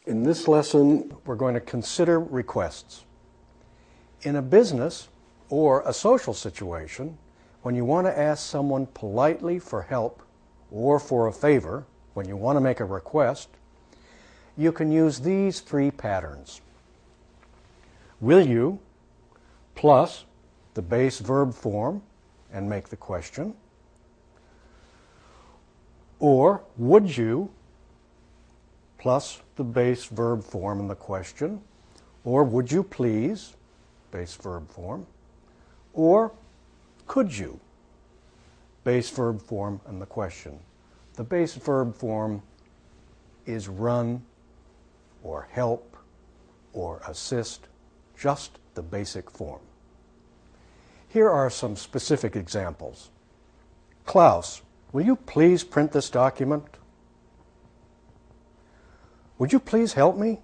In this lesson, we're going to consider requests. In a business or a social situation, when you want to ask someone politely for help or for a favor, when you want to make a request, you can use these three patterns. Will you, plus the base verb form and make the question. Or would you, plus the base verb form and the question. Or would you please, base verb form. Or could you, base verb form and the question. The base verb form is run or help or assist, just the basic form. Here are some specific examples. Klaus, will you please print this document? Would you please help me?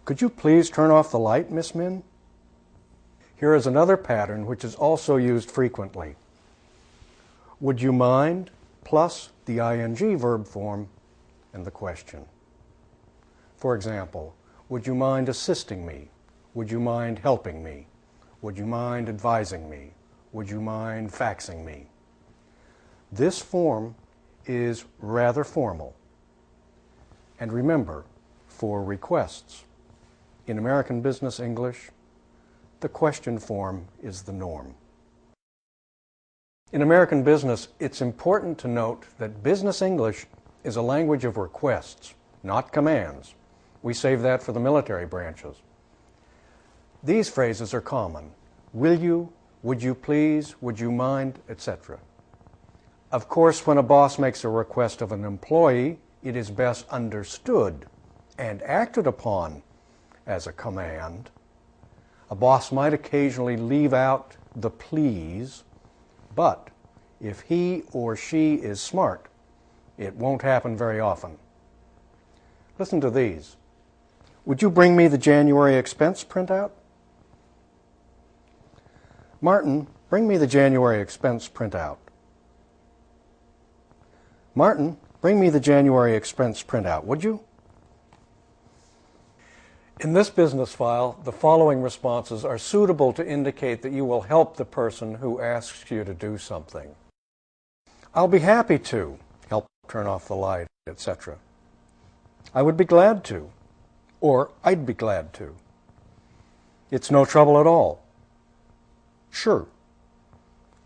Could you please turn off the light, Miss Min? Here is another pattern which is also used frequently. Would you mind, plus the ing verb form and the question. For example, would you mind assisting me? Would you mind helping me? Would you mind advising me? Would you mind faxing me? This form is rather formal. And remember, for requests, in American Business English, the question form is the norm. In American business, it's important to note that business English is a language of requests, not commands. We save that for the military branches. These phrases are common. Will you, would you please, would you mind, etc. Of course, when a boss makes a request of an employee, it is best understood and acted upon as a command. A boss might occasionally leave out the please, but if he or she is smart, it won't happen very often. Listen to these. Would you bring me the January expense printout? Martin, bring me the January expense printout. Martin, bring me the January expense printout, would you? In this business file, the following responses are suitable to indicate that you will help the person who asks you to do something. I'll be happy to help turn off the light, etc. I would be glad to, or I'd be glad to. It's no trouble at all. Sure.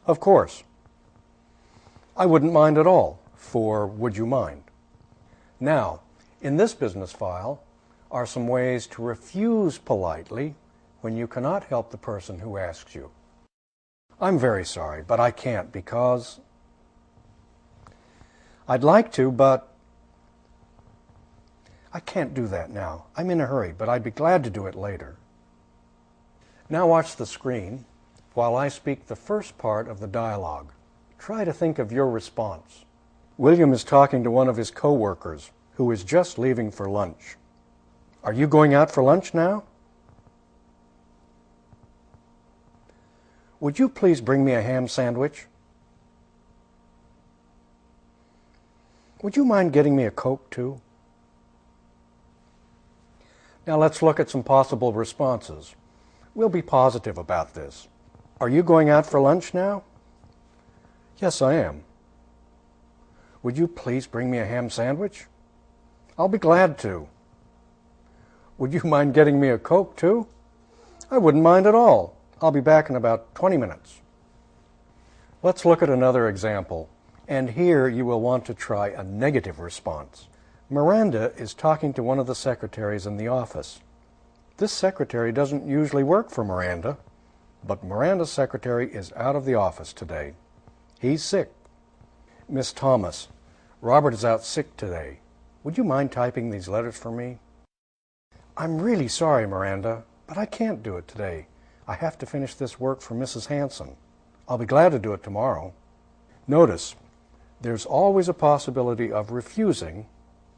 Of course. I wouldn't mind at all, for would you mind? Now, in this business file are some ways to refuse politely when you cannot help the person who asks you. I'm very sorry, but I can't because I'd like to, but I can't do that now. I'm in a hurry, but I'd be glad to do it later. Now watch the screen while I speak the first part of the dialogue. Try to think of your response. William is talking to one of his co-workers who is just leaving for lunch. Are you going out for lunch now? Would you please bring me a ham sandwich? Would you mind getting me a Coke too? Now let's look at some possible responses. We'll be positive about this. Are you going out for lunch now? Yes, I am. Would you please bring me a ham sandwich? I'll be glad to. Would you mind getting me a Coke too? I wouldn't mind at all. I'll be back in about 20 minutes. Let's look at another example. And here you will want to try a negative response. Miranda is talking to one of the secretaries in the office. This secretary doesn't usually work for Miranda, but Miranda's secretary is out of the office today. He's sick. Miss Thomas, Robert is out sick today. Would you mind typing these letters for me? I'm really sorry, Miranda, but I can't do it today. I have to finish this work for Mrs. Hanson. I'll be glad to do it tomorrow. Notice, there's always a possibility of refusing,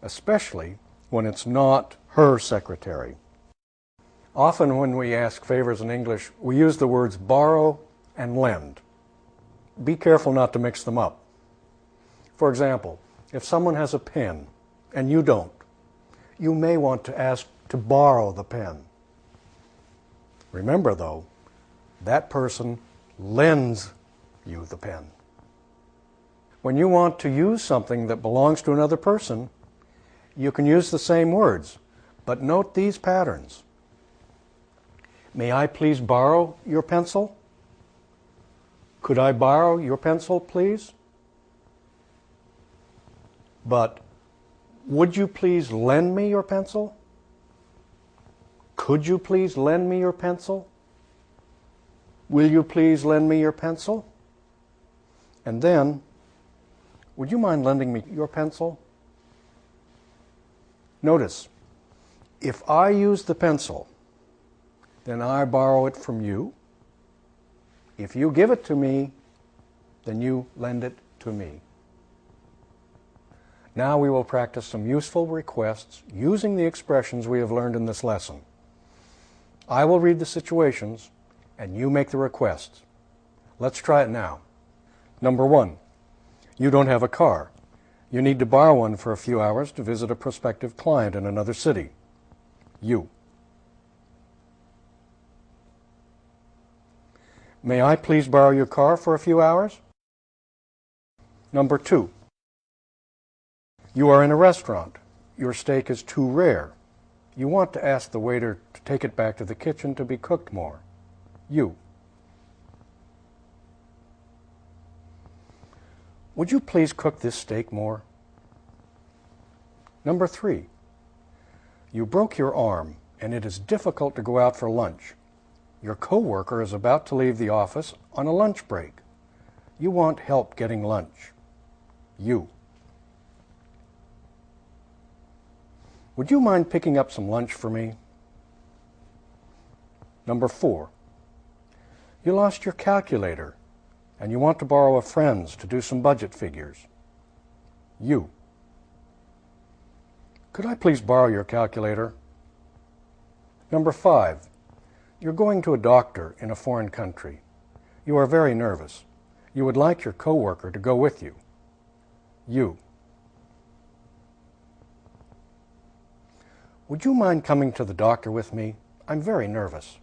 especially when it's not her secretary. Often when we ask favors in English, we use the words borrow and lend. Be careful not to mix them up. For example, if someone has a pen and you don't, you may want to ask to borrow the pen. Remember, though, that person lends you the pen. When you want to use something that belongs to another person, you can use the same words, but note these patterns. May I please borrow your pencil? Could I borrow your pencil, please? But would you please lend me your pencil? Could you please lend me your pencil? Will you please lend me your pencil? And then, would you mind lending me your pencil? Notice, if I use the pencil, then I borrow it from you. If you give it to me, then you lend it to me. Now we will practice some useful requests using the expressions we have learned in this lesson. I will read the situations, and you make the requests. Let's try it now. Number 1, you don't have a car. You need to borrow one for a few hours to visit a prospective client in another city. You. May I please borrow your car for a few hours? Number 2, you are in a restaurant. Your steak is too rare. You want to ask the waiter to take it back to the kitchen to be cooked more. You. Would you please cook this steak more? Number 3, you broke your arm and it is difficult to go out for lunch. Your coworker is about to leave the office on a lunch break. You want help getting lunch. You. Would you mind picking up some lunch for me? Number 4, you lost your calculator and you want to borrow a friend's to do some budget figures. You. Could I please borrow your calculator? Number 5, you're going to a doctor in a foreign country. You are very nervous. You would like your coworker to go with you. You. Would you mind coming to the doctor with me? I'm very nervous.